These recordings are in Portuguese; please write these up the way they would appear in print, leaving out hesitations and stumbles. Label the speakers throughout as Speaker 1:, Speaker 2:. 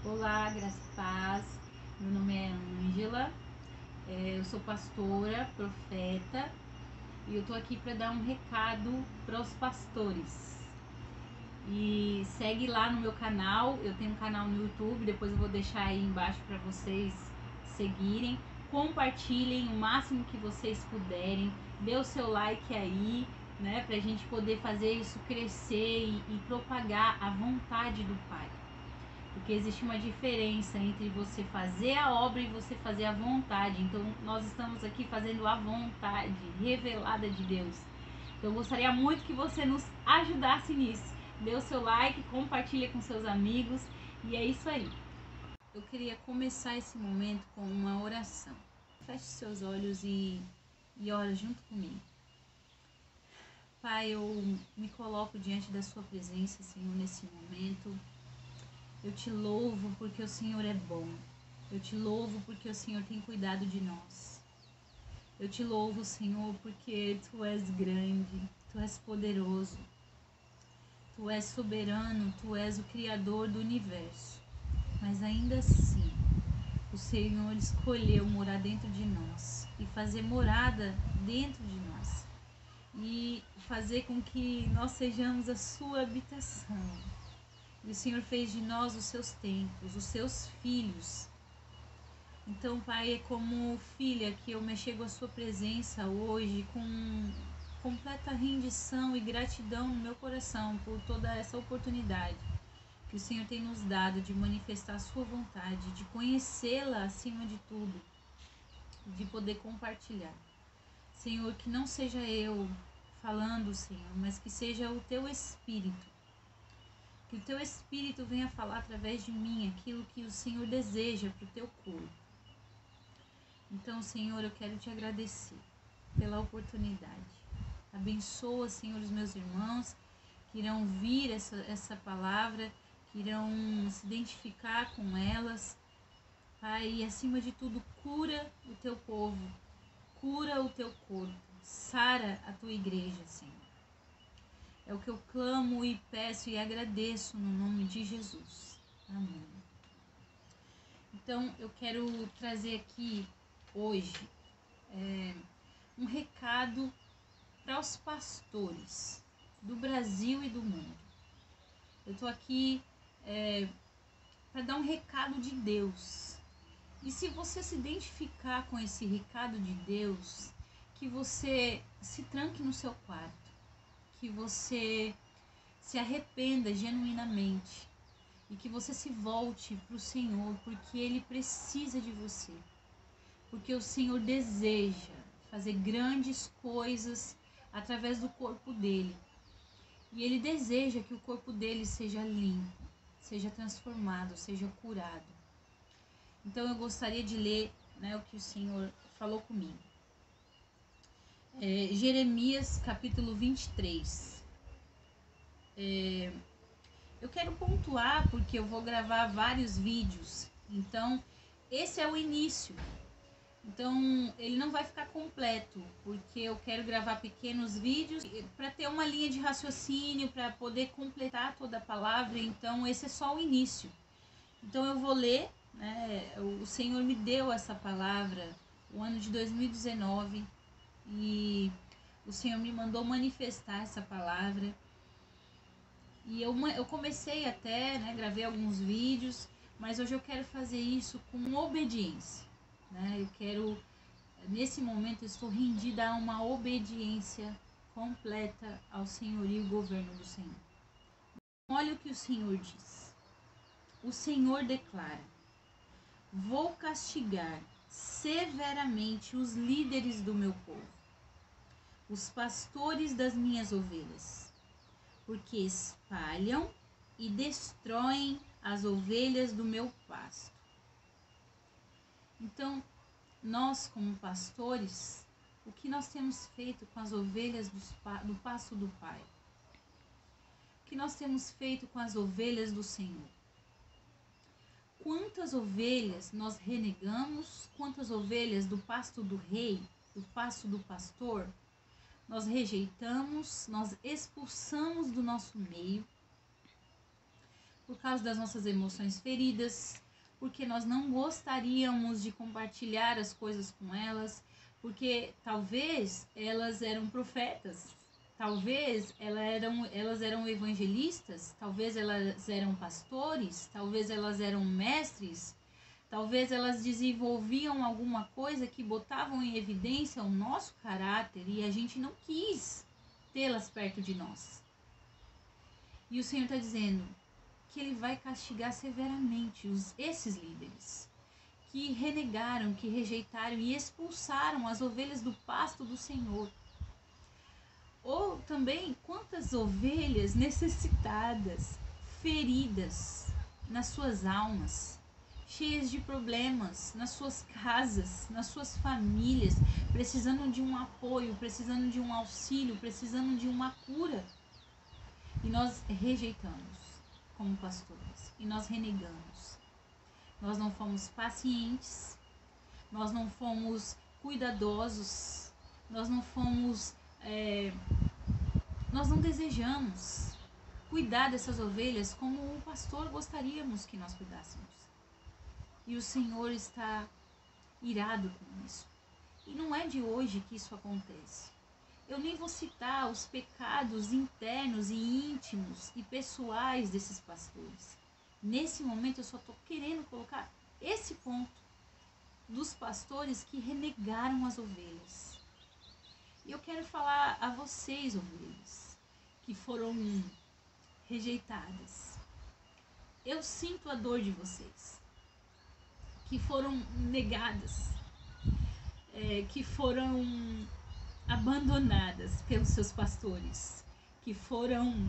Speaker 1: Olá, graça e paz. Meu nome é Ângela, eu sou pastora, profeta e eu tô aqui para dar um recado para os pastores. E segue lá no meu canal, eu tenho um canal no YouTube, depois eu vou deixar aí embaixo para vocês seguirem. Compartilhem o máximo que vocês puderem, dê o seu like aí, né, pra gente poder fazer isso crescer e propagar a vontade do Pai. Porque existe uma diferença entre você fazer a obra e você fazer a vontade. Então nós estamos aqui fazendo a vontade revelada de Deus. Então eu gostaria muito que você nos ajudasse nisso. Dê o seu like, compartilha com seus amigos e é isso aí. Eu queria começar esse momento com uma oração. Feche seus olhos e ora junto comigo. Pai, eu me coloco diante da sua presença, Senhor, nesse momento. Eu te louvo porque o Senhor é bom. Eu te louvo porque o Senhor tem cuidado de nós. Eu te louvo, Senhor, porque Tu és grande, Tu és poderoso, Tu és soberano, Tu és o Criador do universo. Mas ainda assim, o Senhor escolheu morar dentro de nós e fazer morada dentro de nós e fazer com que nós sejamos a Sua habitação. E o Senhor fez de nós os seus templos, os seus filhos. Então, Pai, é como filha que eu me chego à sua presença hoje com completa rendição e gratidão no meu coração por toda essa oportunidade que o Senhor tem nos dado de manifestar a sua vontade, de conhecê-la acima de tudo, de poder compartilhar. Senhor, que não seja eu falando, Senhor, mas que seja o Teu Espírito. Que o Teu Espírito venha falar através de mim aquilo que o Senhor deseja para o Teu corpo. Então, Senhor, eu quero Te agradecer pela oportunidade. Abençoa, Senhor, os meus irmãos que irão ouvir essa palavra, que irão se identificar com elas. Pai, e acima de tudo, cura o Teu povo, cura o Teu corpo, sara a Tua igreja, Senhor. É o que eu clamo e peço e agradeço no nome de Jesus. Amém. Então, eu quero trazer aqui hoje um recado para os pastores do Brasil e do mundo. Eu estou aqui para dar um recado de Deus. E se você se identificar com esse recado de Deus, que você se tranque no seu quarto, que você se arrependa genuinamente e que você se volte para o Senhor, porque Ele precisa de você. Porque o Senhor deseja fazer grandes coisas através do corpo dele. E Ele deseja que o corpo dele seja limpo, seja transformado, seja curado. Então eu gostaria de ler, o que o Senhor falou comigo. Jeremias capítulo 23. Eu quero pontuar porque eu vou gravar vários vídeos. Então esse é o início. Então ele não vai ficar completo, porque eu quero gravar pequenos vídeos para ter uma linha de raciocínio, para poder completar toda a palavra. Então esse é só o início. Então eu vou ler, o Senhor me deu essa palavra o ano de 2019 e o Senhor me mandou manifestar essa palavra. E eu comecei até, gravei alguns vídeos, mas hoje eu quero fazer isso com obediência. Eu quero, nesse momento, eu estou rendida a uma obediência completa ao Senhor e o governo do Senhor. Olha o que o Senhor diz. O Senhor declara: vou castigar severamente os líderes do meu povo, os pastores das minhas ovelhas, porque espalham e destroem as ovelhas do meu pasto. Então, nós como pastores, o que nós temos feito com as ovelhas do pasto do Pai? O que nós temos feito com as ovelhas do Senhor? Quantas ovelhas nós renegamos? Quantas ovelhas do pasto do rei, do pasto do pastor, nós rejeitamos, nós expulsamos do nosso meio? por causa das nossas emoções feridas, porque nós não gostaríamos de compartilhar as coisas com elas, porque talvez elas eram profetas, talvez elas eram evangelistas, talvez elas eram pastores, talvez elas eram mestres, talvez elas desenvolviam alguma coisa que botavam em evidência o nosso caráter e a gente não quis tê-las perto de nós. E o Senhor está dizendo que Ele vai castigar severamente esses líderes que renegaram, que rejeitaram e expulsaram as ovelhas do pasto do Senhor. Ou também quantas ovelhas necessitadas, feridas nas suas almas, cheias de problemas nas suas casas, nas suas famílias, precisando de um apoio, precisando de um auxílio, precisando de uma cura. E nós rejeitamos como pastores, e nós renegamos. Nós não fomos pacientes, nós não fomos cuidadosos, nós não desejamos cuidar dessas ovelhas como o pastor gostaríamos que nós cuidássemos. E o Senhor está irado com isso. E não é de hoje que isso acontece. Eu nem vou citar os pecados internos e íntimos e pessoais desses pastores. Nesse momento eu só estou querendo colocar esse ponto dos pastores que renegaram as ovelhas. E eu quero falar a vocês, ovelhas, que foram rejeitadas. Eu sinto a dor de vocês, que foram negadas, que foram abandonadas pelos seus pastores, que foram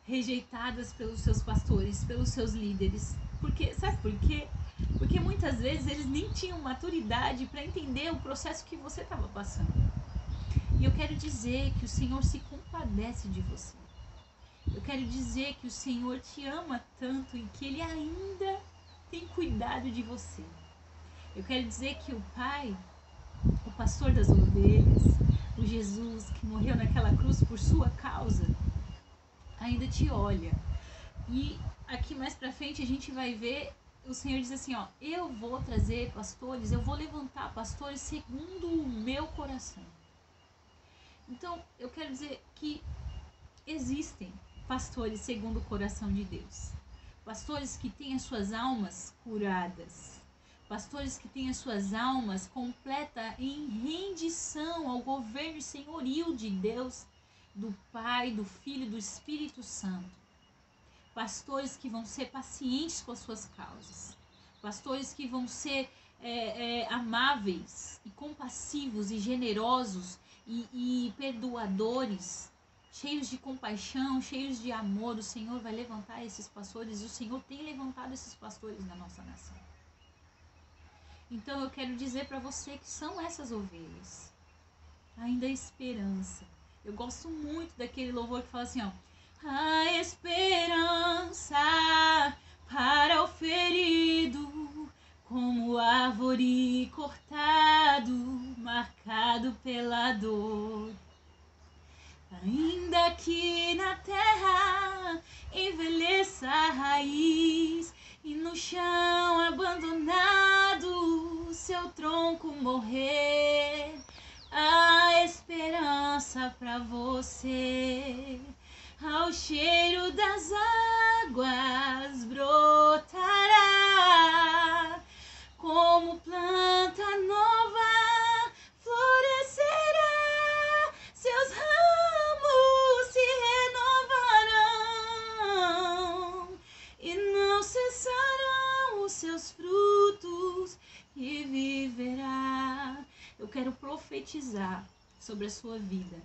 Speaker 1: rejeitadas pelos seus pastores, pelos seus líderes. Porque, sabe por quê? Porque muitas vezes eles nem tinham maturidade para entender o processo que você estava passando. E eu quero dizer que o Senhor se compadece de você. Eu quero dizer que o Senhor te ama tanto e que Ele ainda tem cuidado de você. Eu quero dizer que o Pai, o pastor das ovelhas, o Jesus que morreu naquela cruz por sua causa, ainda te olha. E aqui mais pra frente a gente vai ver, o Senhor diz assim, ó, eu vou trazer pastores, eu vou levantar pastores segundo o meu coração. Então, eu quero dizer que existem pastores segundo o coração de Deus. Pastores que têm as suas almas curadas. Pastores que têm as suas almas completas em rendição ao governo senhorio de Deus, do Pai, do Filho e do Espírito Santo. Pastores que vão ser pacientes com as suas causas. Pastores que vão ser amáveis e compassivos e generosos e perdoadores, cheios de compaixão, cheios de amor. O Senhor vai levantar esses pastores e o Senhor tem levantado esses pastores na nossa nação. Então eu quero dizer para você que são essas ovelhas. Ainda há esperança. Eu gosto muito daquele louvor que fala assim, ó. A esperança para o ferido, como árvore cortado, marcado pela dor. Ainda que na terra envelheça a raiz e no chão abandonado seu tronco morrer, a esperança pra você, ao cheiro das águas brotará, como planta nova florescerá, seus ramos se renovarão e não cessarão os seus frutos, e viverá. Eu quero profetizar sobre a sua vida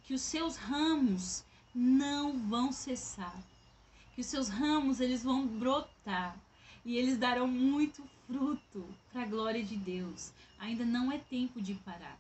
Speaker 1: que os seus ramos não vão cessar, que os seus ramos eles vão brotar e eles darão muito fruto para a glória de Deus. Ainda não é tempo de parar.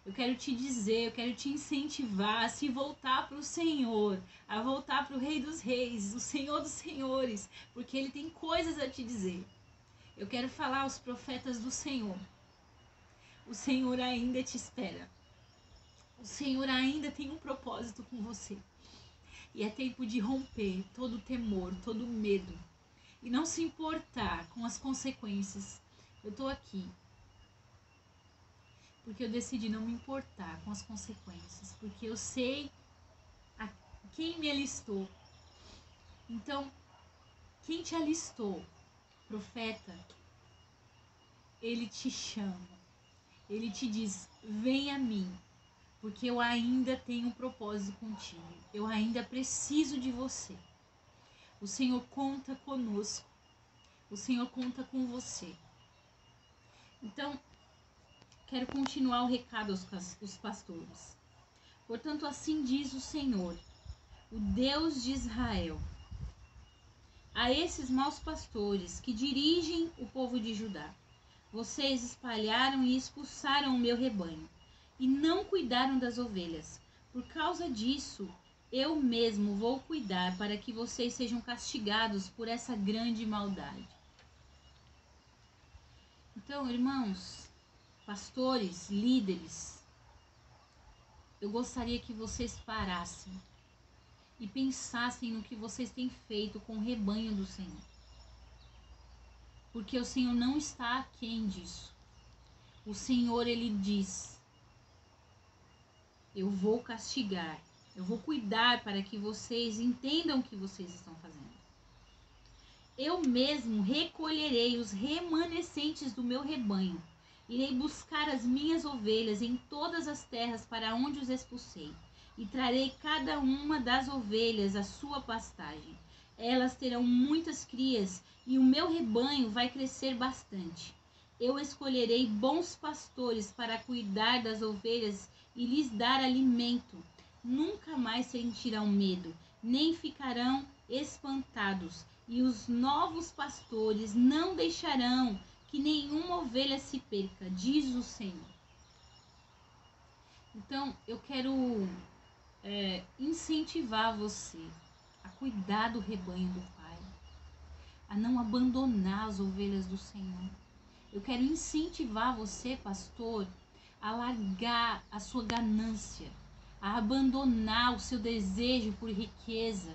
Speaker 1: Eu quero te dizer, eu quero te incentivar a se voltar para o Senhor, a voltar para o Rei dos Reis, o Senhor dos Senhores, porque Ele tem coisas a te dizer. Eu quero falar aos profetas do Senhor. O Senhor ainda te espera. O Senhor ainda tem um propósito com você. E é tempo de romper todo temor, todo medo. E não se importar com as consequências. Eu tô aqui porque eu decidi não me importar com as consequências. Porque eu sei a quem me alistou. Então, quem te alistou, profeta, ele te chama. Ele te diz, vem a mim. Porque eu ainda tenho um propósito contigo. Eu ainda preciso de você. O Senhor conta conosco. O Senhor conta com você. Então, quero continuar o recado aos pastores. Portanto, assim diz o Senhor, o Deus de Israel, a esses maus pastores que dirigem o povo de Judá. Vocês espalharam e expulsaram o meu rebanho, e não cuidaram das ovelhas. Por causa disso, eu mesmo vou cuidar para que vocês sejam castigados por essa grande maldade. Então, irmãos, pastores, líderes, eu gostaria que vocês parassem e pensassem no que vocês têm feito com o rebanho do Senhor. Porque o Senhor não está aquém disso. O Senhor, ele diz, eu vou castigar, eu vou cuidar para que vocês entendam o que vocês estão fazendo. Eu mesmo recolherei os remanescentes do meu rebanho. Irei buscar as minhas ovelhas em todas as terras para onde os expulsei. E trarei cada uma das ovelhas à sua pastagem. Elas terão muitas crias e o meu rebanho vai crescer bastante. Eu escolherei bons pastores para cuidar das ovelhas e lhes dar alimento. Nunca mais sentirão medo, nem ficarão espantados. E os novos pastores não deixarão que nenhuma ovelha se perca, diz o Senhor. Então, eu quero incentivar você a cuidar do rebanho do Pai, a não abandonar as ovelhas do Senhor. Eu quero incentivar você, pastor, a largar a sua ganância, a abandonar o seu desejo por riqueza,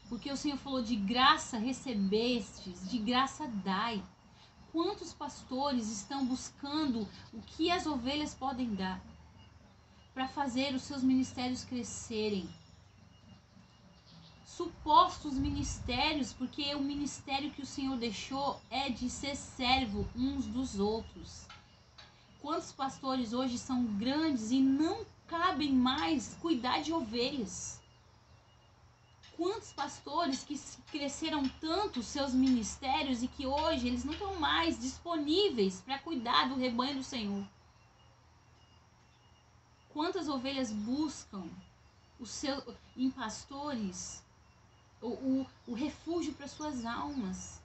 Speaker 1: porque o Senhor falou, de graça recebestes, de graça dai. Quantos pastores estão buscando o que as ovelhas podem dar para fazer os seus ministérios crescerem? Supostos ministérios, porque o ministério que o Senhor deixou é de ser servo uns dos outros. Quantos pastores hoje são grandes e não cabem mais cuidar de ovelhas? Quantos pastores que cresceram tanto seus ministérios e que hoje eles não estão mais disponíveis para cuidar do rebanho do Senhor? Quantas ovelhas buscam em pastores o refúgio para suas almas?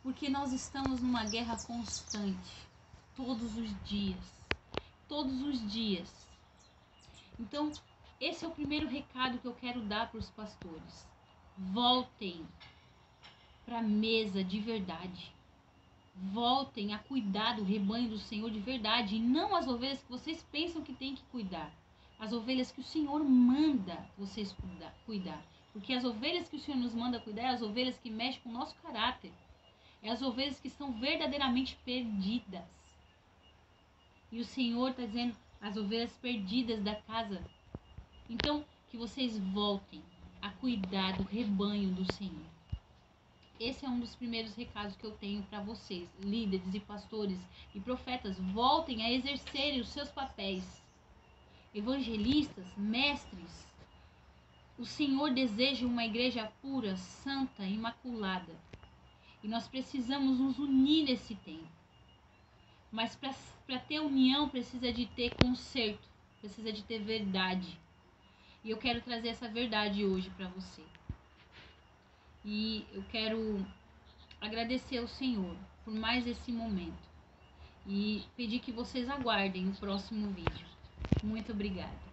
Speaker 1: Porque nós estamos numa guerra constante, todos os dias. Todos os dias. Então, esse é o primeiro recado que eu quero dar para os pastores. Voltem para a mesa de verdade. Voltem a cuidar do rebanho do Senhor de verdade. E não as ovelhas que vocês pensam que tem que cuidar. As ovelhas que o Senhor manda vocês cuidar. Porque as ovelhas que o Senhor nos manda cuidar é as ovelhas que mexem com o nosso caráter. É as ovelhas que estão verdadeiramente perdidas. E o Senhor está dizendo, as ovelhas perdidas da casa. Então, que vocês voltem a cuidar do rebanho do Senhor. Esse é um dos primeiros recados que eu tenho para vocês, líderes e pastores e profetas. Voltem a exercerem os seus papéis. Evangelistas, mestres. O Senhor deseja uma igreja pura, santa, imaculada. E nós precisamos nos unir nesse tempo. Mas para ter união precisa de ter conserto, precisa de ter verdade. E eu quero trazer essa verdade hoje para você. E eu quero agradecer ao Senhor por mais esse momento. E pedir que vocês aguardem o próximo vídeo. Muito obrigada.